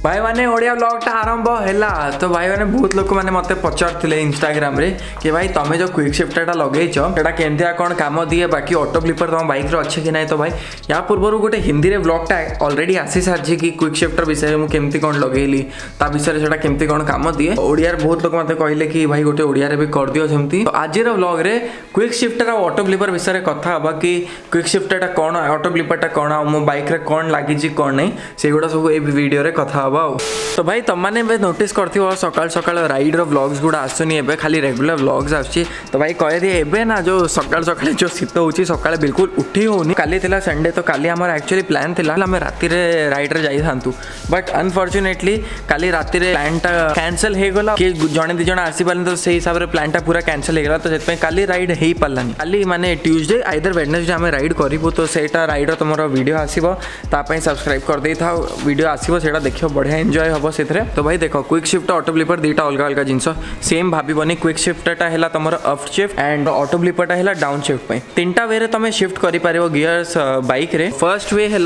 भाई मैंने ओडिया ब्लॉगटा आरंभ है तो भाई मैंने बहुत लोक मैंने मत पचारे इंस्टाग्राम रे कि भाई तुम्हें जो क्विक शिफ्टर लगेच केमतिया कौन काम दिए बाकी ऑटो ब्लिपर तुम बाइक रे अच्छे कि ना। तो भाई या पूर्व गोटे हिंदी रे ब्लॉगटा ऑलरेडी आसी सारी कि क्विक शिफ्टर विषय में केमती कौन लगेली ता विषय से केमती कौन काम दिए ओडिया बहुत लोग मत कहले कि भाई गोटे ओडिया रे भी कर दियो सेमती। तो आज ब्लॉग रे क्विक शिफ्टर और ऑटो ब्लिपर विषय कथा हबा कि क्विक शिफ्टर कौन ऑटो ब्लिपर कौन मो बाइक रे कौन लगी कौन नहीं से गुड़ा सब ए वीडियो रे कथा। तो भाई तुमने नोटिस करथिबो सकाल सकाल राइड रो व्लॉग्स गुड़ा आसुनी एबे खाली रेगुलर व्लॉग्स आछी। तो भाई कह दिए एबे ना जो सकाल सकाल जो शीत होची सकाल बिल्कुल उठी होनी काली थिला संडे तो काली हमर एक्चुअली प्लान थिला हम राति रे राइड रे जाई थांतु बट अनफॉर्चुनेटली काली राति रे प्लान टा कैंसिल हे गला कि जणे दि जण आसी पालन तो सेही हिसाब रे प्लान टा पूरा कैंसिल हे गला। तो सेत पे काली राइड हेई पालानी काली माने ट्यूसडे आइदर वेडनेसडे हम राइड करिवो तो सेटा राइड रो तमरो वीडियो आसीबो ता पई सब्सक्राइब कर देई था वीडियो आसीबो सेटा देखियो बढ़िया एंजॉय हबो सेथरे। तो भाई देखो क्विक शिफ्ट ऑटो ब्लिपर दीटा अलग अलग जिनस सेम भाबनी क्विक शिफ्टटा है तुम अप शिफ्ट एंड ऑटो ब्लिपरटा है डाउन शिफ्ट पे तीनटा वे रे तुम शिफ्ट करि पारिबो गियर्स बाइक रे। फर्स्ट वे है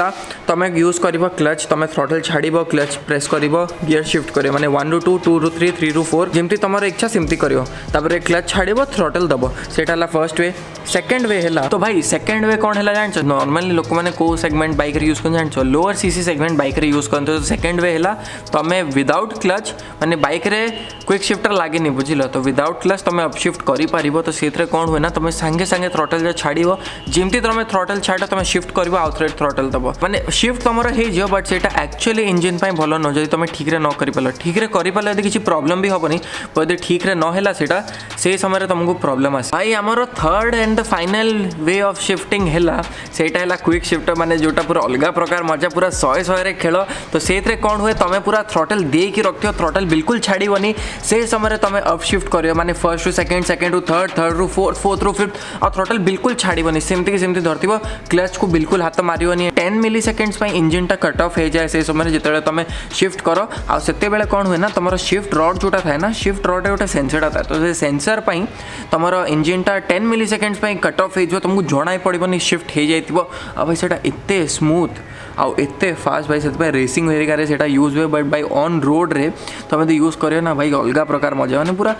तुम यूज कर क्लच तुम थ्रॉटल छाड़िबो क्लच प्रेस करिबो गियर शिफ्ट करियो माने 1 रू 2 2 रू 3 3 रू 4 जेमती तुमर इच्छा सेमती करियो तापर क्लच छाड़िबो थ्रॉटल दबो सेटा हला फर्स्ट वे। सेकंड वे है तो भाई सेकंड वे कौन है जानछ नॉर्मली लोक माने को सेगमेंट बाइक रे यूज कर जानछ लोअर सीसी सेगमेंट बाइक रे यूज करते। तो सेकंड वे है तुम विदाउट क्लच माने बाइक रे क्विक शिफ्टर लागेनी बुझिल तो विदाउट क्लच तुम अप शिफ्ट करि पारिबो। तो सेथरे कोन हुए ना तुम संगे संगे थ्रॉटल जे छाड़िबो जेमती तुम थ्रॉटल छाड़ तुम शिफ्ट करिबो आउ थ्रेड थ्रॉटल दबो माने शिफ्ट तुमरो हे जियो बट सेटा एक्चुअली इंजन पई भलो न जदि तुम ठीक रे न करि पालो ठीक रे करि पालो यदि किछि प्रॉब्लम भी होबनी यदि ठीक रे न हैला सेटा से समय रे तुमको प्रॉब्लम आसे। भाई हमरो third and the final way of shifting हैला सेटा हैला क्विक शिफ्टर माने जोटा पूरा अलग प्रकार मजा पूरा 100 रे खेलो। तो सेथरे कोन हुए तुम पूरा थ्रॉटल दे कि रखियो थ्रॉटल बिल्कुल छाड़ीबनी से समय तुम अप शिफ्ट करियो माने फर्स्ट रू सेकंड सेकंड रू थर्ड थर्ड रू फोर्थ फोर्थ रू फिफ्थ और थ्रॉटल बिल्कुल छाड़ीबनी सेमती कि सेमती धरतिबो क्लच को बिल्कुल हाथ मारियोनी 10 मिली सेकंड्स पई इंजन टा कट ऑफ हे जाए से समय जेतेले तुम शिफ्ट करो आ सेते बेले कोन हुए ना तुमरो शिफ्ट रॉड जोटा थाए ना शिफ्ट रॉड गोटे सेंसर था तो से सेंसर पई तुमरो इंजन टा 10 मिली सेकंड्स पई कट ऑफ हे जो तुमको जणाई पड़िबनी शिफ्ट हे जाइतिबो आ भाई सेटा एते स्मूथ आउ एते फास्ट भाई से रेसिंग हेरिका रे सेटा यूज हुए बट भाई ऑन रोड रे तुम तो यूज करियो ना भाई अलग प्रकार मजा माने पूरा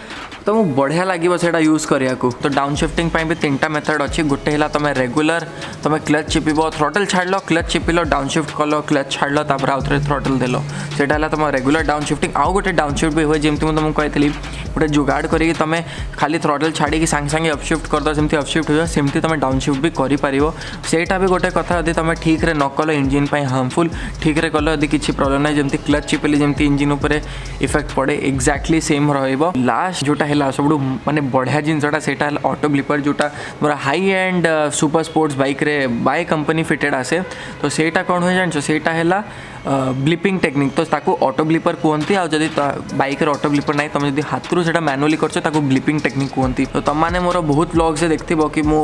तुमको बढ़िया लगे सेटा यूज करिया को। तो डाउन शिफ्टिंग पे भी तीनटा मेथड अच्छी गोटे है तुम रेगुलर तुम क्लच चिपिबो थ्रॉटल छाड़लो क्लच चिपिलो डाउन शिफ्ट कलो क्लच छाड़लो तापर आउ थरे थ्रॉटल देलो सेटा है तुम रेगुलर डाउन शिफ्टिंग आउ गोटे डाउन शिफ्ट भी हुए जेमती तुमको कहती गोटे जुगाड़ करी तुम खाली थ्रॉटल छाड़ी सांगे सांगे अप शिफ्ट कर दो सेमती अप शिफ्ट हो सेमती तुम डाउन शिफ्ट भी करि पारिबो सेटा भी गोटे कथा यदि तुम ठीक रे न कलो इंजन पे हार्मफुल ठीक रे कलो यदि किछि प्रॉब्लम ना जेमती क्लच चिपिले जेमती इंजन ऊपर इफेक्ट पड़े एक्जाक्टली सेम रहइबो। लास्ट जोटा है सब माने बढ़िया जिनसटा सेटा है ऑटो ब्लिपर जोटा पूरा high and super sports bike रे बाय कंपनी फिटेड आसे। तो सेटा कौन हो जानछो सेटा है ब्लिपिंग टेक्निक तो ताको ऑटो ब्लिपर कहती आ जदि बाइक रे ऑटो ब्लिपर नहीं तुम जदि हाथ रू सेटा मैनुअली करछो ताको ब्लिपिंग टेक्निक कहती। तो तुम माने मोर बहुत व्लॉग से देखथिबो कि मो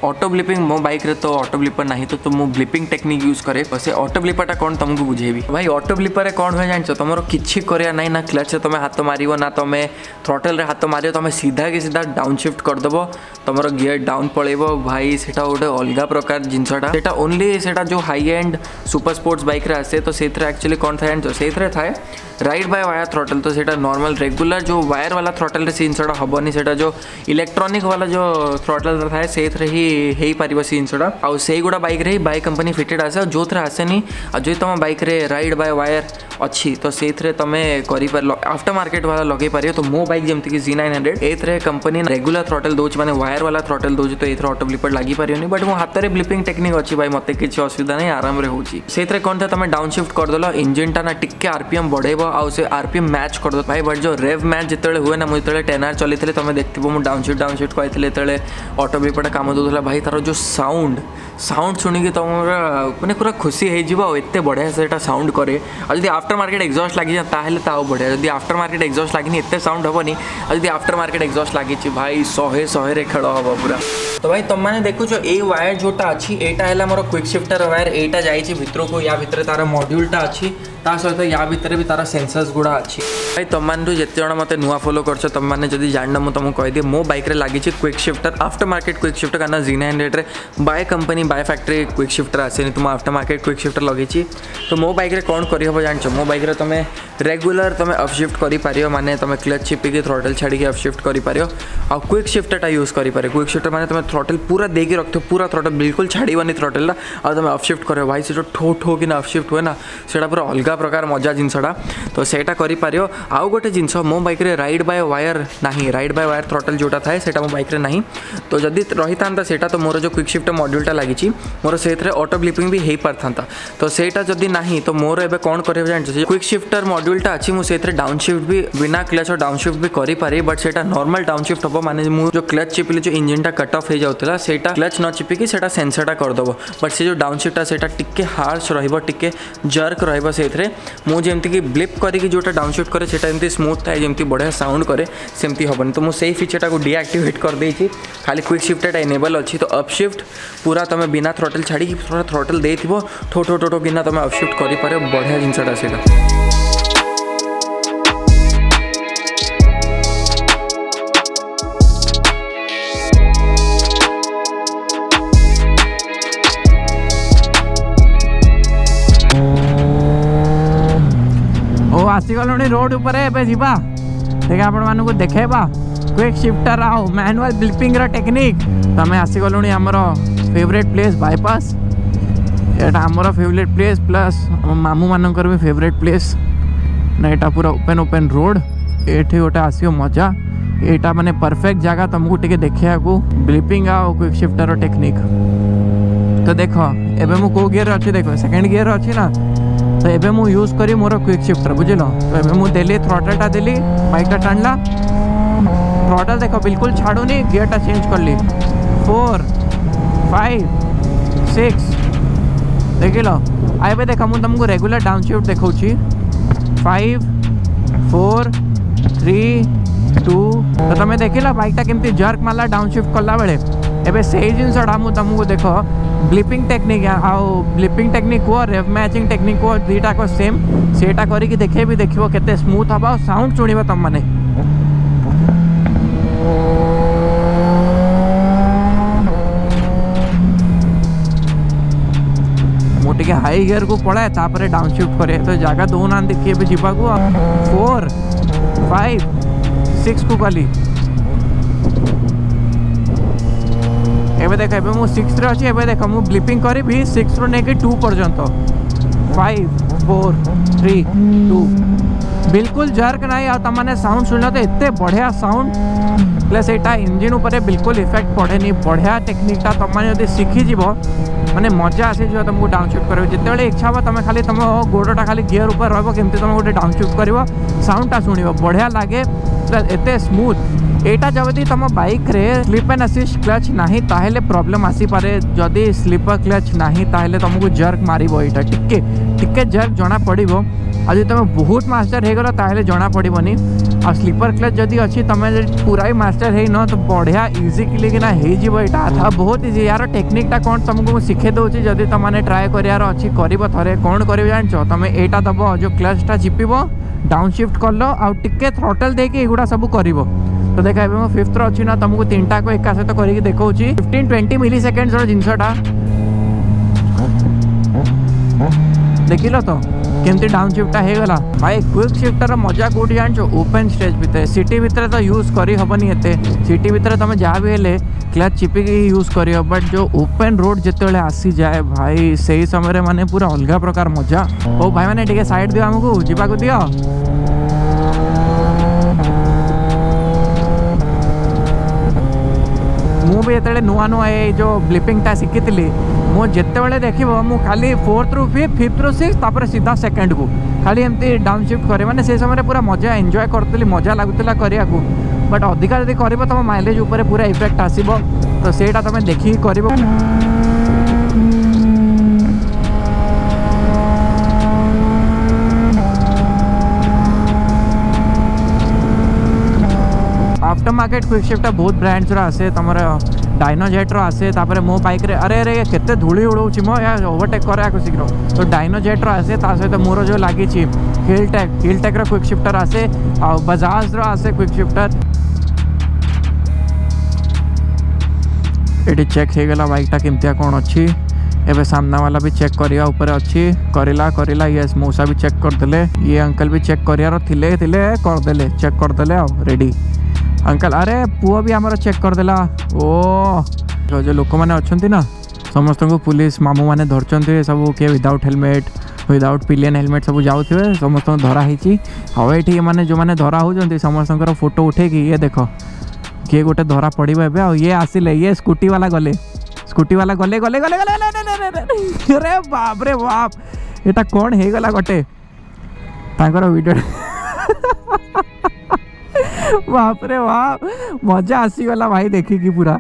ऑटो ब्लिपिंग मो बाइक रे तो ऑटो ब्लिपर नहीं तो मो ब्लिपिंग टेक्निक यूज करे से ऑटो ब्लिपरटा कौन तुमको बुझेबी। भाई ऑटो ब्लिपर रे कौन हो जानछो तुमरो किछि करिया नहीं ना क्लच से तुम हाथ मारिबो ना तुम थ्रॉटल रे हाथ मारियो तुम सीधा कि सीधा डाउन शिफ्ट कर दबो तुमरो गियर डाउन पळेबो भाई सेटा गोटे अलग प्रकार जिनसटा सेटा ओनली सेटा जो high and super sports bike रे आसे। तो सेथरे एक्चुअली कौन था जानछो सेथरे थाए राइड बाय वायर थ्रॉटल तो सेटा नॉर्मल रेगुलर जो वायर वाला थ्रॉटल रे जिनसटा हबनी सेटा जो इलेक्ट्रॉनिक वाला जो थ्रॉटल थाए सेथरे ही हेई पारिबो जिनसटा आ सेही गुडा बाइक रे बाय कंपनी फिटेड आसे जो थरे आसेनी आ जो तुम बाइक रे राइड बाय वायर अच्छी तो सेथरे तमे करि पर आफ्टर मार्केट वाला लगे पारियो। तो मो बाइक जेमति कि G900 एथरे कंपनी रेगुलर थ्रॉटल दोच माने वायर वाला थ्रॉटल दोच तो एथरे ऑटो ब्लिपर लागी पारियोनी बट मो हाथ रे ब्लिपिंग टेक्निक अच्छी भाई मते किछि असुविधा नहीं आराम रे होची। सेथरे कोन था तमे डाउन शिफ्ट कर देलो इंजन टा ना टिके आरपीएम बढ़ेबो आ से आरपीएम मैच कर दो भाई बट जो रेव मैच जितेले हुए ना मु जितेले 10R चलीथिले तमे देखथिबो मु डाउन शिफ्ट कहथिले तेले ऑटो ब्लिपर काम दोथला भाई तार जो साउंड सुनी कि तुम माने पूरा खुशी हे जिवो एते बढ़िया सेटा साउंड करे आ जदि आफ्टर मार्केट एग्जॉस्ट लागी जा ताहेले ताओ बढ़िया जदि आफ्टर मार्केट एग्जॉस्ट लागिनी एते साउंड हबनी आ जदि आफ्टर मार्केट एग्जॉस्ट लागी छि भाई 100 रे खेल हबो पूरा। तो भाई तुम देखुच ए वायर जोटा अच्छी एटा है मोर क्विक शिफ्टर वायर एटा जाइए भितर को या भितर तार मॉड्यूलटा अच्छी ता सहित या भितर भी तार सेंसर्स गुड़ा अच्छी भाई तुम मैंने जिते जन मत नुआ फॉलो कर तुम मैंने जब जान मुझे तुमको कहीदे मो बाइक रे लगी quick shifter aftermarket quick shifter कारण Z900 by company by factory quick shifter आसेनी तुम आफ्टर मार्केट क्विक शिफ्टर लगी तो मो बाइक रे कौन करहब जान मो बाइक रे तुम रेगुलर तुम अपशिफ्ट कर माने तुम क्लच चिपिकी थ्रोटल छाड़ी अपशिफ्ट कर क्विक शिफ्टर यूज कर क्विक शिफ्टर माने तुम थ्रोटल पूरा देकी रखो पूरा थ्रोटल बिल्कुल छाड़बनी थ्रोटल आ तुम अपशिफ्ट कर भाई से जो ठो ठो कि अपशिफ्ट हुए ना से पूरा अलग प्रकार मजा जिनसा तो सहीटा कर आउ गोटे जिनस मो बाइक रे राइड बाय वायर नहीं राइड बाय वायर थ्रोटल जोटा थाए सेटा मो बाइक रे नहीं तो जदि रही था सेटा तो मोर जो क्विक शिफ्टर मॉड्यूलटा लगी मोर से ऑटो ब्लिपिंग भी हो पार था तो सेटा जदि नहीं तो मोर एबे कौन कर जानते क्विक शिफ्टर मॉड्यूलटा अच्छी मुझे डाउन शिफ्ट भी बिना क्लच और डाउन शिफ्ट भी करि पारि बट सेटा नॉर्मल डाउन शिफ्ट हम माने मु जो क्लच चिपिले जो इंजनटा कट ऑफ हो जाउतला सेटा क्लच न चिपिकी सेटा सेंसरटा कर दबो बट से जो डाउन शिफ्ट सेटा टिके हार्श रहइबो टिके जर्क रहइबो सेथरे मु जेमति की ब्लिप करी की जोटा डाउन शिफ्ट करे सेटा एमती स्मूथ थाए जेमति बढ़िया साउंड करे सेमती हबन तो मु सेही फीचरटा को डीएक्टिवेट कर देछि खाली क्विक शिफ्टटा एनेबल अछि तो अपशिफ्ट पूरा तमे बिना थ्रोटल छाड़ी की पूरा थ्रोटल देथिबो ठो ठो ठो किना तमे अपशिफ्ट करि पारे बढ़िया जिनसटा सेटा आसीगलुणी रोड उपर एबे जीवा देखा आपण मानकु देखेबा क्विक शिफ्टर आओ मैनुअल ब्लिपिंग रा टेक्निक तमे आसीगलुणी हमर फेवरेट प्लेस बाईपास एटा हमर फेवरेट प्लेस प्लस मामू मानकर भी फेवरेट प्लेस ना एटा पूरा ओपन ओपन रोड एठी गोटे आसियो मजा एटा माने परफेक्ट जगह तुमको टिके देखिया को ब्लिपिंग आओ क्विक शिफ्टर रा टेक्निक तो देखो एबे मु को गियर अछि देखो सेकंड गियर अछि ना तो एबे मु यूज करी मोर क्विक शिफ्टर बुझिलो तो एबे मु देली थ्रोटलटा देली बाइकटा टाणला थ्रोटल देखो बिल्कुल छाड़ुनी गियरटा चेंज करली 4 5 6 देखिलो एबे देखो मु तुमको रेगुलर डाउन शिफ्ट देखौची 5 4 3 2 तो तुम देखिला बाइकटा केमती जर्क मारला डाउन शिफ्ट करला बेले एबे सेही जिनसटा मु तुमको देखो ब्लिपिंग टेक्निक आओ ब्लिपिंग टेक्निक को रेव मैचिंग टेक्निक को दीटा को सेम सेटा करी कि देखे भी देखिबो केते स्मूथ हबा साउंड सुनिबो तम माने मोटे हाई गियर को पड़ाए तापर डाउन शिफ्ट करे तो जगह दो ना देखिए भी जीवा को 4 5 6 को गली एबे देख एबे मु 6 रे अछि एबे देख मु ब्लिपिंग करी भी 6 रो नेके 2 पर्यंत 5 4 3 2 बिल्कुल जर्क नाही आ तमाने साउंड सुनला तो एते बढ़िया साउंड प्लस एटा इंजन ऊपर बिल्कुल इफेक्ट पड़ेनी बढ़िया टेक्निकटा तमाने यदि शिखि जीवो माने मजा आसे जो तुमको डाउन शिफ्ट करियो जेतेबेले इच्छा हो तुम खाली तुम गोड़टा खाली गियर ऊपर रहबो केमती तुम गोटे डाउन शिफ्ट करिवो साउंडटा सुनिबो बढ़िया लागे प्लस एते स्मूथ एटा जबदी तुम बाइक रे स्लिप एंड असिस्ट क्लच नाही ताहेले प्रॉब्लम आसी पारे जदी स्लीपर क्लच नाही ताहेले तुमको जर्क मारिबो एटा टिके टिके जर्क जना पड़िबो आज तुम बहुत मास्टर हो गला ताहेले जना पड़िबोनी आ स्लीपर क्लच जदी अछि तमे पूरा ही मास्टर है न तो बढ़िया इजी क्लिक ना हे जीवो एटा था बहुत इजी यार टेक्निकटा कोन तुमको सिखे दोछि जदी तमाने ट्राई करियार अछि करिवो थरे कोन करिवो जानछो तमे एटा दबो जो क्लचटा चिपिबो डाउन शिफ्ट करलो आ टिके थ्रोटल देके एगुडा सब करिवो तो देखा एबे मो 5th रो अछि ना तुमको तीनटा को एका सहित करिके देखौछि 15-20 मिली सेकेंड्स रो जिंसटा देखिलो तो केमती डाउन शिफ्टा हो गला भाई क्विक शिफ्टर मजा कोठी जानछो ओपन स्टेज भितर सिटी भितर तो यूज करी हबनी एते सिटी भितर तुम जहाँ भी हेले क्लच चिपिकी यूज करियो बट जो ओपन रोड जेतेबेले आसी जाए भाई सही समय माने पूरा अलग प्रकार मजा ओ भाई माने टिके साइड दियो हमको जीवाको दियो मु भी एतेबेले नुआ नुआ ए जो ब्लिपिंगटा शिखितली मो जेतेबेले देखिबो मु खाली 4th रू 5th रू 6th तापर सीधा सेकंड को खाली एमती डाउन शिफ्ट करे माने से समय पूरा मजा एंजॉय करतली मजा लागुतला करिया को बट अधिका जदि करबो तम माइलेज ऊपर पूरा इफेक्ट आसीबो तो सेटा तमे देखि करबो आफ्टर मार्केट क्विक शिफ्टर बहुत ब्रांड्स रा आसे तमरा डायनो जेट्र आसे तापर मो बाइक रे अरे अरे केते धूली उड़ाऊँ मो या ओवरटेक करे शीघ्र तो डायनो जेट्र आसे ता सहित मोर जो लगी हिल टेक क्विक शिफ्टर आसे आ बजाज रो आसे क्विक शिफ्टर ये चेक हो गला बाइकटा केमतिया कौन अच्छी एबे सामना वाला भी चेक करिया ऊपर अच्छी करिला यस मौसा भी चेक करदेले ये अंकल भी चेक करियार थिले करदेले चेक करदेले आ रेडी अंकल अरे पुओ भी आमर चेक करदेला ओ जो लोक मैंने अच्छा ना समस्त को पुलिस मामू मैंने धरते सब किए without helmet without pillion helmet सब जाऊे समस्त धरा हाँ ये मैंने जो मैंने धरा होती समस्त फोटो उठे कि ये देख किए गोटे धरा पड़े ये आसिले ये स्कूटी वाला गले गले गले गले गले अरे बाप रे बाप एटा कौन हो गला गोटे तांकर वीडियो बाप रे बाप मजा आसीगला भाई देखिकी पूरा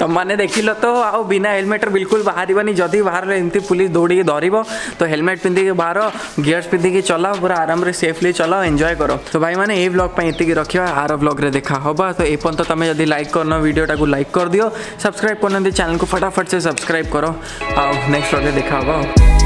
तुम मैंने देखिल तो आओ बिना हेलमेट बिल्कुल बाहर जदि बाहर एमती पुलिस दौड़ी धरब तो हेलमेट पिंधिकी बाहर गियर्स पिंधिकी चलाओ पूरा आराम से सेफली चलाओ एंजॉय करो। तो भाई मैंने ये ब्लॉग ये रखा आर ब्लॉग रे देखा होगा तो एपर्यंत तुम जब लाइक करना वीडियोटा को लाइक कर दियो सब्सक्राइब करना चैनल को फटाफट से सब्सक्राइब करो आ नेक्स्ट ब्लॉग रे देखा होगा।